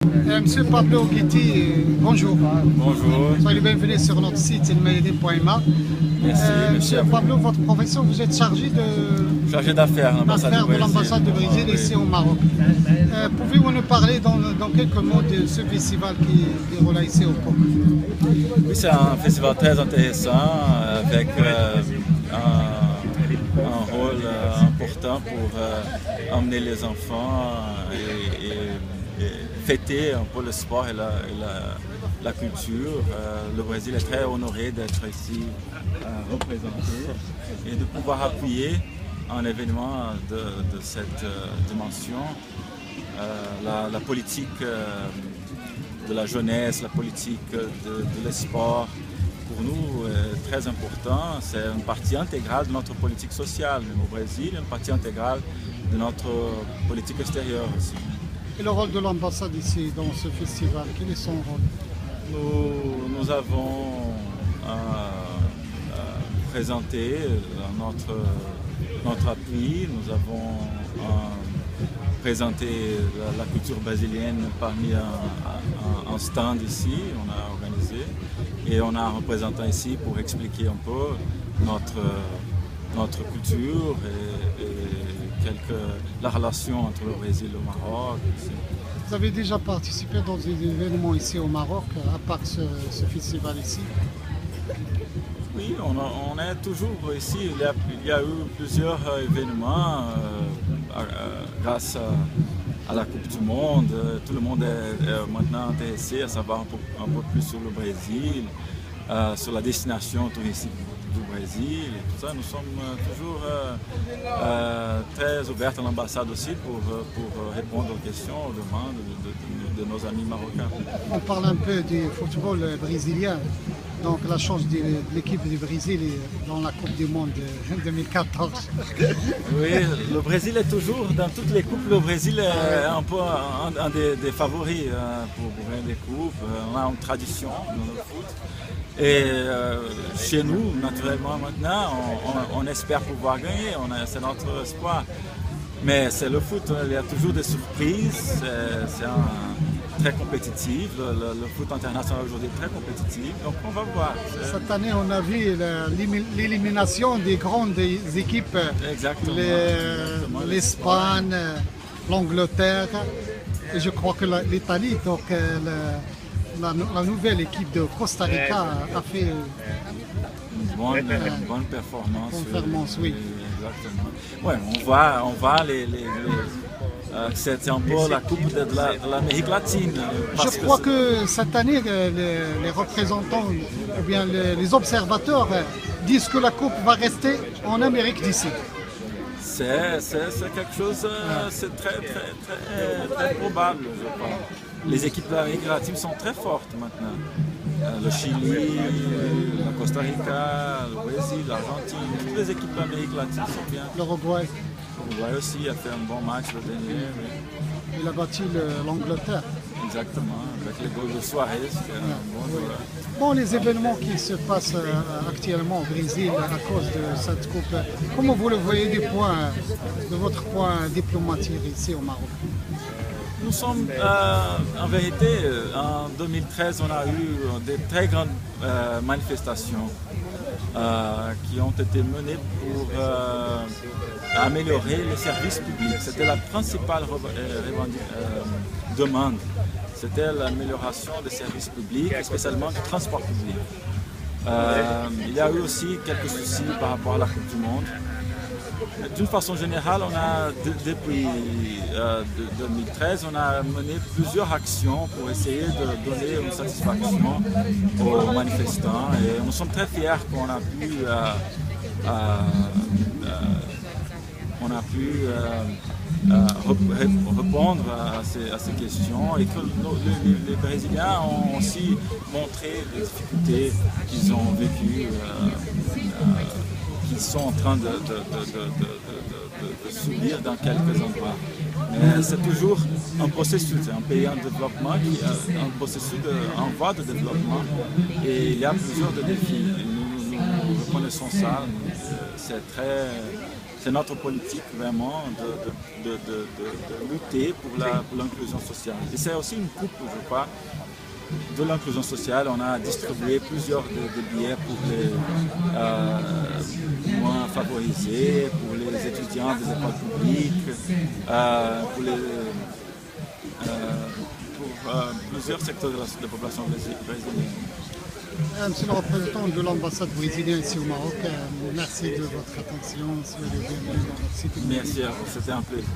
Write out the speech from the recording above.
Monsieur Pablo Guetti, bonjour. Bonjour. Soyez le bienvenu sur notre site ilmaïli.ma. Merci, Monsieur Pablo, votre profession, vous êtes chargé d'affaires de l'ambassade du Brésil oui. ici au Maroc. Pouvez-vous nous parler dans quelques mots de ce festival qui déroule ici au POC? Oui, c'est un festival très intéressant avec un rôle important pour emmener les enfants et fêter un peu le sport et la culture. Le Brésil est très honoré d'être ici représenté et de pouvoir appuyer un événement de cette dimension. La politique de la jeunesse, la politique de l'esport, pour nous, est très important. C'est une partie intégrale de notre politique sociale, même au Brésil, une partie intégrale de notre politique extérieure aussi. Et le rôle de l'ambassade ici dans ce festival, quel est son rôle? Nous avons présenté notre appui, nous avons présenté la culture brésilienne parmi un stand ici, on a organisé, et on a un représentant ici pour expliquer un peu notre culture et la relation entre le Brésil et le Maroc. Ici. Vous avez déjà participé dans des événements ici au Maroc, à part ce festival ici? Oui, on est toujours ici. Il y a eu plusieurs événements grâce à la Coupe du Monde. Tout le monde est maintenant intéressé à savoir un peu plus sur le Brésil, sur la destination touristique du Brésil et tout ça. Nous sommes toujours très ouverts à l'ambassade aussi pour répondre aux questions, aux demandes de nos amis marocains. On parle un peu du football brésilien. Donc la chance de l'équipe du Brésil dans la Coupe du Monde 2014. Oui, le Brésil est toujours, dans toutes les coupes, le Brésil est un peu un des favoris pour gagner des coupes. On a une tradition dans le foot. Et chez nous, naturellement maintenant, on espère pouvoir gagner, c'est notre espoir. Mais c'est le foot, il y a toujours des surprises, c'est très compétitif, le foot international aujourd'hui est très compétitif, donc on va voir. Cette année, on a vu l'élimination des grandes équipes, l'Espagne, l'Angleterre, et je crois que l'Italie, donc la nouvelle équipe de Costa Rica a fait une bonne performance. Oui. Exactement. Ouais, on voit c'est un peu la coupe de l'Amérique latine. Je crois que cette année, les représentants, ou bien les observateurs disent que la coupe va rester en Amérique d'ici. C'est quelque chose, c'est très probable, je crois. Les équipes de l'Amérique latine sont très fortes maintenant. Le Chili, la Costa Rica, le Brésil, l'Argentine, toutes les équipes de l'Amérique latine sont bien. L'Uruguay. L'Uruguay aussi a fait un bon match le dernier. Oui. Il a battu l'Angleterre. Exactement, avec les goals de Suarez, qui est un bon joueur. Bon, les événements qui se passent actuellement au Brésil à cause de cette coupe, comment vous le voyez de votre point diplomatique ici au Maroc? Nous sommes, en vérité, en 2013, on a eu des très grandes manifestations qui ont été menées pour améliorer les services publics. C'était la principale demande. C'était l'amélioration des services publics, et spécialement du transport public. Il y a eu aussi quelques soucis par rapport à la Coupe du Monde. D'une façon générale, depuis 2013, on a mené plusieurs actions pour essayer de donner une satisfaction aux manifestants. Et nous sommes très fiers qu'on a pu répondre à ces questions et que les Brésiliens ont aussi montré les difficultés qu'ils ont vécues, qu'ils sont en train de subir dans quelques endroits. Mais c'est toujours un processus, c'est un pays en développement, un processus en voie de développement et il y a plusieurs défis. Nous reconnaissons ça, c'est notre politique vraiment de lutter pour l'inclusion sociale. Et c'est aussi une coupe, je crois, de l'inclusion sociale. On a distribué plusieurs billets pour les moins favorisés, pour les étudiants des écoles publiques, pour plusieurs secteurs de la population brésilienne. Monsieur le représentant de l'ambassade brésilienne ici au Maroc, merci de votre attention. Soyez le bienvenu dans notre site. Merci à vous, c'était un plaisir.